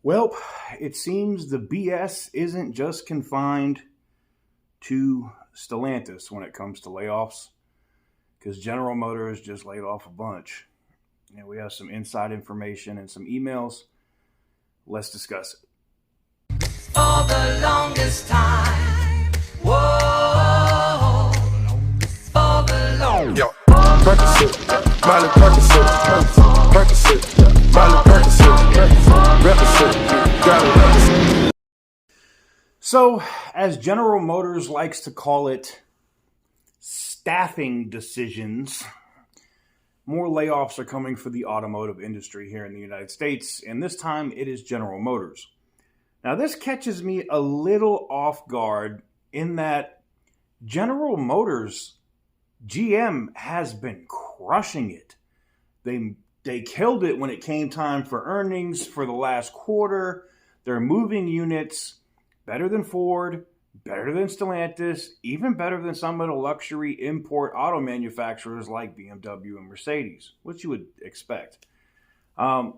Well, it seems the BS isn't just confined to Stellantis when it comes to layoffs, because General Motors just laid off a bunch. We have some inside information and some emails. Let's discuss it. For the longest time. Whoa. For the longest Yo, Percocet, Miley Percocet, Percocet, Miley Percocet, represent, gotta represent. So, as General Motors likes to call it, staffing decisions, more layoffs are coming for the automotive industry here in the United States, and this time it is General Motors. Now, this catches me a little off guard in that General Motors, GM, has been crushing it. They killed it when it came time for earnings for the last quarter. They're moving units better than Ford, better than Stellantis, even better than some of the luxury import auto manufacturers like BMW and Mercedes, which you would expect. Outside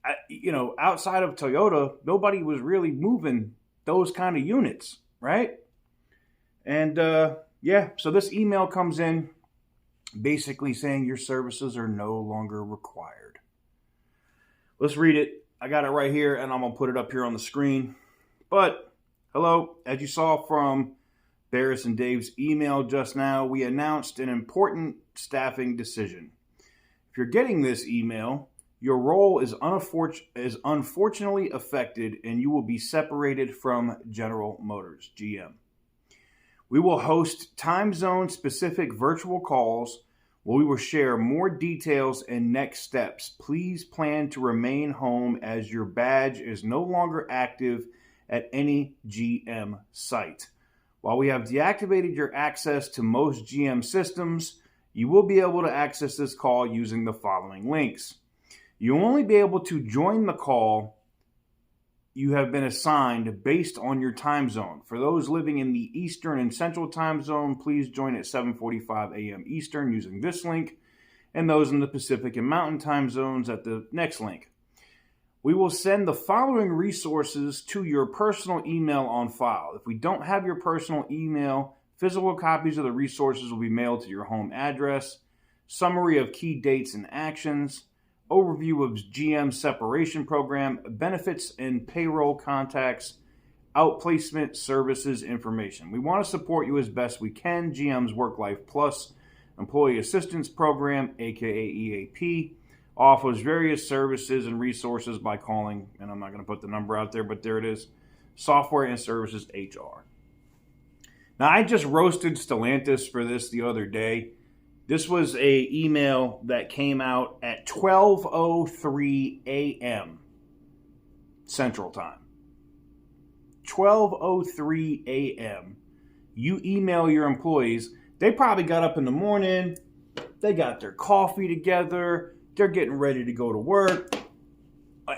of Toyota, nobody was really moving those kind of units, right? And so this email comes in basically saying your services are no longer required. Let's read it. I got it right here, and I'm going to put it up here on the screen. But, hello, as you saw from Barris and Dave's email just now, we announced an important staffing decision. If you're getting this email, your role is unfortunately affected, and you will be separated from General Motors, GM. We will host time zone specific virtual calls where we will share more details and next steps. Please plan to remain home as your badge is no longer active at any GM site. While we have deactivated your access to most GM systems, you will be able to access this call using the following links. You'll only be able to join the call you have been assigned based on your time zone. For those living in the Eastern and Central time zone, please join at 7:45 a.m. Eastern using this link, and those in the Pacific and Mountain time zones at the next link. We will send the following resources to your personal email on file. If we don't have your personal email, physical copies of the resources will be mailed to your home address. Summary of key dates and actions. Overview of GM separation program, benefits and payroll contacts, outplacement services information. We want to support you as best we can. GM's Work Life Plus Employee Assistance Program, aka EAP, offers various services and resources by calling, and I'm not going to put the number out there, but there it is, Software and Services HR. Now, I just roasted Stellantis for this the other day. This was an email that came out at 12:03 a.m. Central Time. 12:03 a.m. You email your employees. They probably got up in the morning. They got their coffee together. They're getting ready to go to work.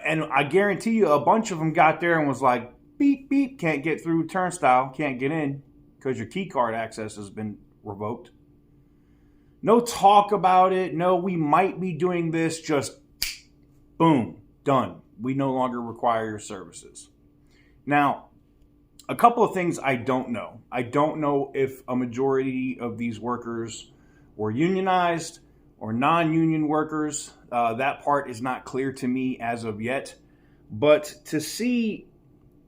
And I guarantee you a bunch of them got there and was like, beep, beep, can't get through turnstile, can't get in because your key card access has been revoked. No talk about it. No, we might be doing this. Just boom, done. We no longer require your services. Now, a couple of things I don't know. I don't know if a majority of these workers were unionized or non-union workers. That part is not clear to me as of yet. But to see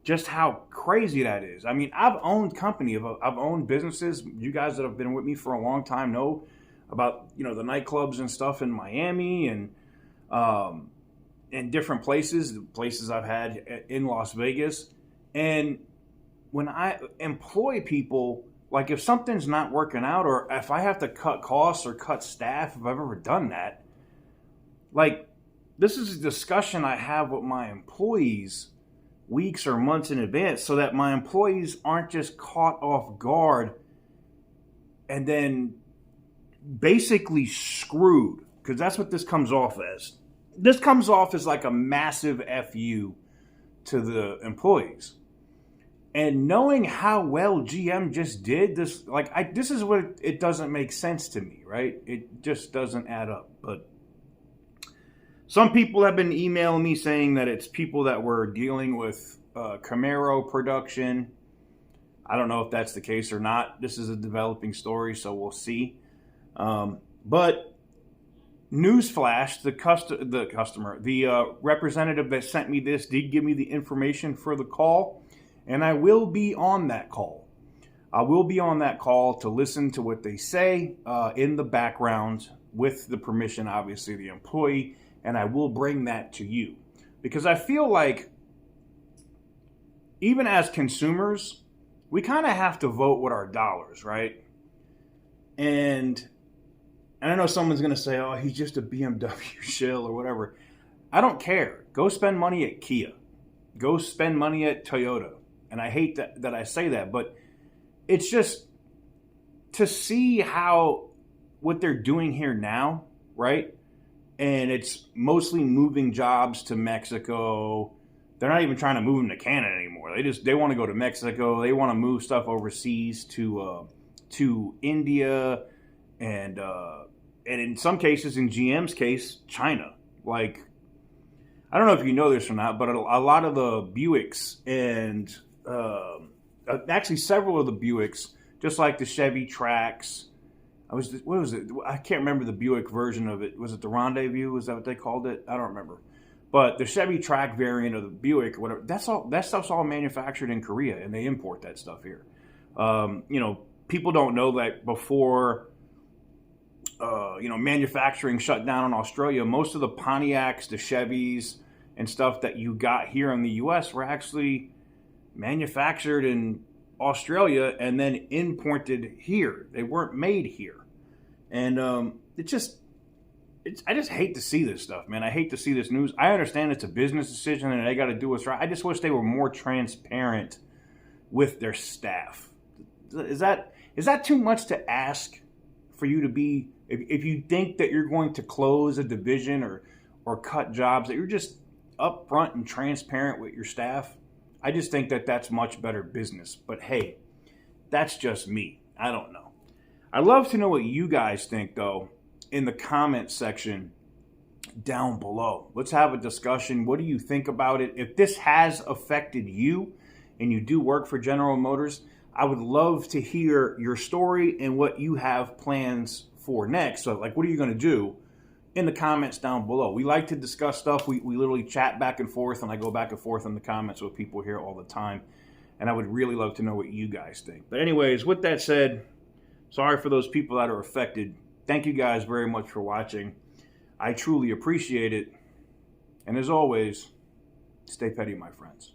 just how crazy that is. I mean, I've owned I've owned businesses. You guys that have been with me for a long time know about, the nightclubs and stuff in Miami and in different places I've had in Las Vegas. And when I employ people, like if something's not working out or if I have to cut costs or cut staff, if I've ever done that, like this is a discussion I have with my employees weeks or months in advance so that my employees aren't just caught off guard and then basically screwed, because that's what this comes off as. This comes off as like a massive FU to the employees. And knowing how well GM just did this, this is what it doesn't make sense to me, right? It just doesn't add up. But Some people have been emailing me saying that it's people that were dealing with Camaro production. I don't know if that's the case or not. This is a developing story, so we'll see. But newsflash, the representative that sent me this did give me the information for the call, and I will be on that call. I will be on that call to listen to what they say in the background with the permission, obviously, the employee, and I will bring that to you. Because I feel like even as consumers, we kind of have to vote with our dollars, right? And I know someone's going to say, oh, he's just a BMW shill or whatever. I don't care. Go spend money at Kia. Go spend money at Toyota. And I hate that I say that, but it's just to see what they're doing here now, right? And it's mostly moving jobs to Mexico. They're not even trying to move them to Canada anymore. They want to go to Mexico. They want to move stuff overseas to India and in some cases, in GM's case, China. Like, I don't know if you know this or not, but a lot of the Buicks and actually several of the Buicks, just like the Chevy Trax. What was it? I can't remember the Buick version of it. Was it the Rendezvous? Was that what they called it? I don't remember. But the Chevy Trax variant of the Buick, whatever, that stuff's all manufactured in Korea, and they import that stuff here. People don't know that before, manufacturing shut down in Australia, most of the Pontiacs, the Chevys, and stuff that you got here in the U.S. were actually manufactured in Australia and then imported here. They weren't made here. And I just hate to see this stuff, man. I hate to see this news. I understand it's a business decision and they got to do what's right. I just wish they were more transparent with their staff. Is that too much to ask for you to be, if you think that you're going to close a division or cut jobs, that you're just upfront and transparent with your staff? I just think that that's much better business. But hey, that's just me. I don't know. I'd love to know what you guys think, though, in the comment section down below. Let's have a discussion. What do you think about it? If this has affected you and you do work for General Motors, I would love to hear your story and what you have plans for next. So, like, what are you going to do? In the comments down below. We like to discuss stuff. We literally chat back and forth, and I go back and forth in the comments with people here all the time. And I would really love to know what you guys think. But anyways, with that said, sorry for those people that are affected. Thank you guys very much for watching. I truly appreciate it. And as always, stay petty, my friends.